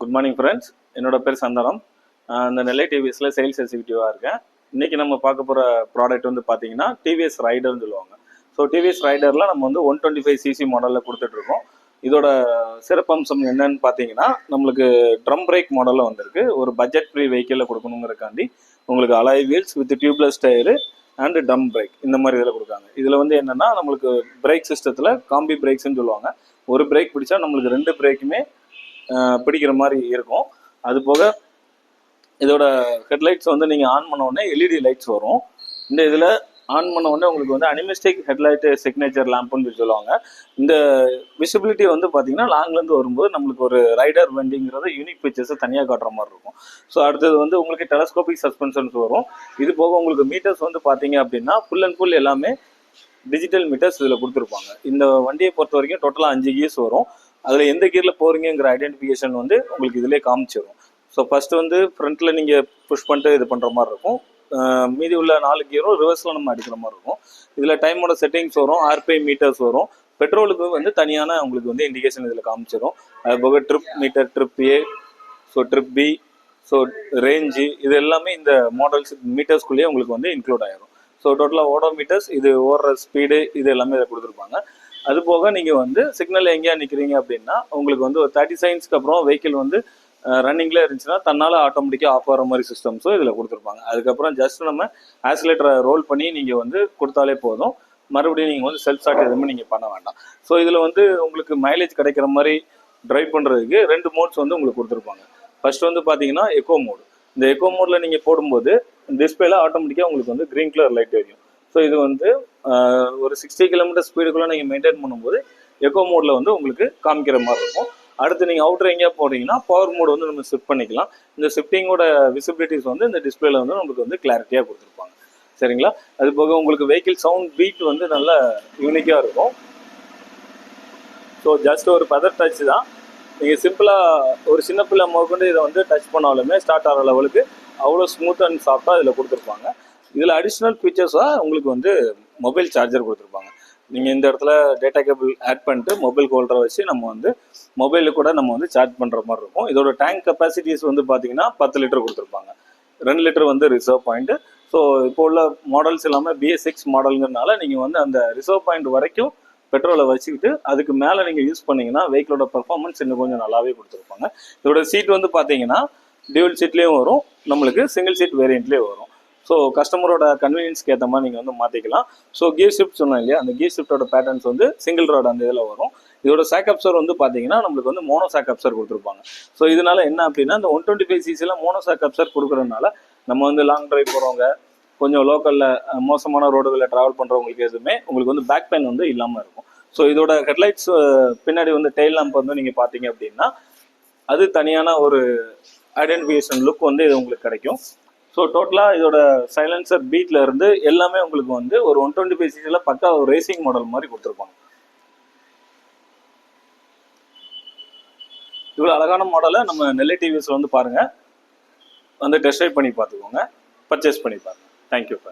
Good morning friends. என்னோட பேர் சந்தானம். இந்த நெல்லை டிவிஎஸில் சேல்ஸ் எக்ஸிக்யூட்டிவாக இருக்கேன். இன்றைக்கி நம்ம பார்க்க போகிற ப்ராடக்ட் வந்து பார்த்தீங்கன்னா டிவிஎஸ் ரைடர்னு சொல்லுவாங்க. ஸோ டிவிஎஸ் ரைடரில் நம்ம வந்து 125cc மாடலில் கொடுத்துட்ருக்கோம். இதோட சிறப்பம்சம் என்னன்னு பார்த்தீங்கன்னா, நம்மளுக்கு ட்ரம் பிரேக் மாடலில் வந்திருக்கு. ஒரு பட்ஜெட் ஃப்ரீ வெஹிக்கிளில் கொடுக்கணுங்கிறக்காண்டி உங்களுக்கு alloy wheels with tubeless tyre and drum break இந்த மாதிரி இதில் கொடுக்காங்க. இதில் வந்து என்னென்னா, நம்மளுக்கு பிரேக் சிஸ்டத்தில் காம்பி பிரேக்ஸ்ன்னு சொல்லுவாங்க. ஒரு பிரேக் பிடிச்சா நம்மளுக்கு 2 பிரேக்குமே பிடிக்கிற மாதிரி இருக்கும். அது போக இதோட ஹெட்லைட்ஸ் வந்து நீங்கள் ஆன் பண்ண உடனே எல்இடி லைட்ஸ் வரும். இந்த இதில் ஆன் பண்ண உடனே உங்களுக்கு வந்து அனிமிஸ்டிக் ஹெட்லைட்டு சிக்னேச்சர் லேம்ப்னு சொல்லுவாங்க. இந்த விசிபிலிட்டி வந்து பார்த்தீங்கன்னா லாங்லேருந்து வரும்போது நம்மளுக்கு ஒரு ரைடர் வண்டிங்கிறத யூனிக் பிக்சர்ஸை தனியாக காட்டுற மாதிரி இருக்கும். ஸோ அடுத்தது வந்து உங்களுக்கு டெலஸ்கோபிக் சஸ்பென்ஷன்ஸ் வரும். இது போக உங்களுக்கு மீட்டர்ஸ் வந்து பார்த்தீங்க அப்படின்னா ஃபுல் அண்ட் ஃபுல் எல்லாமே டிஜிட்டல் மீட்டர்ஸ் இதில் கொடுத்துருப்பாங்க. இந்த வண்டியை பொறுத்த வரைக்கும் டோட்டலாக 5 கியர்ஸ் வரும். அதில் எந்த கியரில் போகிறீங்கிற ஐடென்டிஃபிகேஷன் வந்து உங்களுக்கு இதிலே காமிச்சிடும். ஸோ ஃபஸ்ட்டு வந்து ஃப்ரண்ட்டில் நீங்கள் புஷ் பண்ணிட்டு இது பண்ணுற மாதிரி இருக்கும். மீதி உள்ள 4 கியரும் ரிவர்ஸில் நம்ம அடிக்கிற மாதிரி இருக்கும். இதில் டைமோட செட்டிங்ஸ் வரும், ஆர்பிஐ மீட்டர்ஸ் வரும். பெட்ரோலுக்கு வந்து தனியான உங்களுக்கு வந்து இண்டிகேஷன் இதில் காமிச்சிடும். அது போக trip meter, trip A, so trip B, so range, இது எல்லாமே இந்த மாடல்ஸ் மீட்டர்ஸ்குள்ளேயே உங்களுக்கு வந்து இன்க்ளூட் ஆகிடும். ஸோ டோட்டலாக ஓடோமீட்டர்ஸ், இது ஓடுற ஸ்பீடு, இது எல்லாமே இதை கொடுத்துருப்பாங்க. அது போக நீங்கள் வந்து சிக்னல் எங்கேயா நிற்கிறீங்க அப்படின்னா உங்களுக்கு வந்து ஒரு 30 செகண்ட்ஸ்க்கு அப்புறம் வெஹிக்கிள் வந்து ரன்னிங்கில் இருந்துச்சுன்னா தன்னால் ஆட்டோமேட்டிக்காக ஆஃப் ஆகிற மாதிரி சிஸ்டம்ஸும் இதில் கொடுத்துருப்பாங்க. அதுக்கப்புறம் ஜஸ்ட் நம்ம ஆக்சிலேட்டரை ரோல் பண்ணி நீங்கள் வந்து கொடுத்தாலே போதும். மறுபடியும் நீங்கள் வந்து செல்ஃப் ஸ்டார்ட் எதுவுமே நீங்கள் பண்ண வேண்டாம். ஸோ இதில் வந்து உங்களுக்கு மைலேஜ் கிடைக்கிற மாதிரி ட்ரைவ் பண்ணுறதுக்கு 2 மோட்ஸ் வந்து உங்களுக்கு கொடுத்துருப்பாங்க. ஃபர்ஸ்ட் வந்து பார்த்தீங்கன்னா எக்கோ மோடு. இந்த எக்கோ மோடில் நீங்கள் போடும்போது டிஸ்பிளேல ஆட்டோமேட்டிக்காக உங்களுக்கு வந்து க்ரீன் கலர் லைட் எரியும். ஸோ இது வந்து ஒரு 60 கிலோமீட்டர் ஸ்பீடுக்குள்ளே நீங்கள் மெயின்டைன் பண்ணும்போது எக்கோ மோடில் வந்து உங்களுக்கு காமிக்கிற மாதிரி இருக்கும். அடுத்து நீங்கள் அவுட்டர் எங்கேயா போகிறீங்கன்னா பவர் மோடு வந்து நம்ம ஷிஃப்ட் பண்ணிக்கலாம். இந்த ஷிஃப்டிங்கோட விசிபிலிட்டிஸ் வந்து இந்த டிஸ்பிளேல வந்து நம்மளுக்கு வந்து கிளாரிட்டியாக கொடுத்துருப்பாங்க. சரிங்களா? அது போக உங்களுக்கு வெஹிக்கிள் சவுண்ட் பீட் வந்து நல்ல யூனிக்காக இருக்கும். ஸோ ஜஸ்ட் ஒரு பதர் டச் தான். நீங்கள் சிம்பிளாக ஒரு சின்ன பிள்ளை முதற்கொண்டு இதை வந்து டச் பண்ணாலுமே ஸ்டார்ட் ஆகிற லெவலுக்கு அவ்வளோ ஸ்மூத் அண்ட் சாஃப்டாக இதில் கொடுத்துருப்பாங்க. இதில் அடிஷ்னல் ஃபீச்சர்ஸாக உங்களுக்கு வந்து மொபைல் சார்ஜர் கொடுத்துருப்பாங்க. நீங்கள் இந்த இடத்துல டேட்டா கேபிள் ஆட் பண்ணிட்டு மொபைல் ஹோல்டரை வச்சு நம்ம வந்து மொபைலுக்கு கூட நம்ம வந்து சார்ஜ் பண்ணுற மாதிரி இருக்கும். இதோட டேங்க் கெப்பாசிட்டிஸ் வந்து பார்த்தீங்கன்னா 10 லிட்டர் கொடுத்துருப்பாங்க. 2 லிட்டர் வந்து ரிசர்வ் பாயிண்ட்டு. ஸோ இப்போ உள்ள மாடல்ஸ் எல்லாமே BS6 மாடலுங்கிறதுனால நீங்கள் வந்து அந்த ரிசர்வ் பாயிண்ட் வரைக்கும் பெட்ரோலை வச்சுக்கிட்டு அதுக்கு மேலே நீங்கள் யூஸ் பண்ணிங்கன்னா வெஹிக்கிளோட பர்ஃபார்மன்ஸ் இன்னும் கொஞ்சம் நல்லாவே கொடுத்துருப்பாங்க. இதோட சீட் வந்து பார்த்தீங்கன்னா டியூல் சீட்லேயும் வரும், நம்மளுக்கு சிங்கிள் சீட் வேரியண்ட்லேயும் வரும். ஸோ கஸ்டமரோட கன்வீனியன்ஸ்க்கு ஏற்ற மாதிரி நீங்கள் வந்து மாற்றிக்கலாம். ஸோ கியர் ஷிஃப்ட் சொன்னோம் இல்லையா, அந்த கியர் ஷிஃப்டோட பேட்டர்ன்ஸ் வந்து சிங்கிள் ரோடு அந்த இதில் வரும். இதோட சாக்கப்சர் வந்து பார்த்தீங்கன்னா நம்மளுக்கு வந்து மோனோ சாக்கப்சர் கொடுத்துருப்பாங்க. ஸோ இதனால என்ன அப்படின்னா, இந்த 125cc மோனோ சாக்கப்சர் கொடுக்குறதுனால நம்ம வந்து லாங் டிரைவ் போகிறவங்க, கொஞ்சம் லோக்கலில் மோசமான ரோடுகளில் ட்ராவல் பண்ணுறவங்களுக்கு எதுவுமே உங்களுக்கு வந்து பேக் பெயின் வந்து இல்லாமல் இருக்கும். ஸோ இதோட ஹெட்லைட்ஸ் பின்னாடி வந்து டெயில் லேம்ப் வந்து நீங்கள் பார்த்தீங்க அப்படின்னா அது தனியான ஒரு ஐடென்டிஃபிகேஷன் லுக் வந்து இது உங்களுக்கு கிடைக்கும். ஸோ டோட்டலாக இதோட சைலன்சர் பீட்டில் இருந்து எல்லாமே உங்களுக்கு வந்து ஒரு 125cc பக்கா ஒரு ரேசிங் மாடல் மாதிரி கொடுத்துருப்பாங்க. இவ்வளோ அழகான மாடலை நம்ம நெல்லை டிவிஎஸ்ல வந்து பாருங்கள், வந்து டெஸ்ட் ட்ரைவ் பண்ணி பார்த்துக்கோங்க, பர்ச்சேஸ் பண்ணி பாருங்கள். Thank you friends.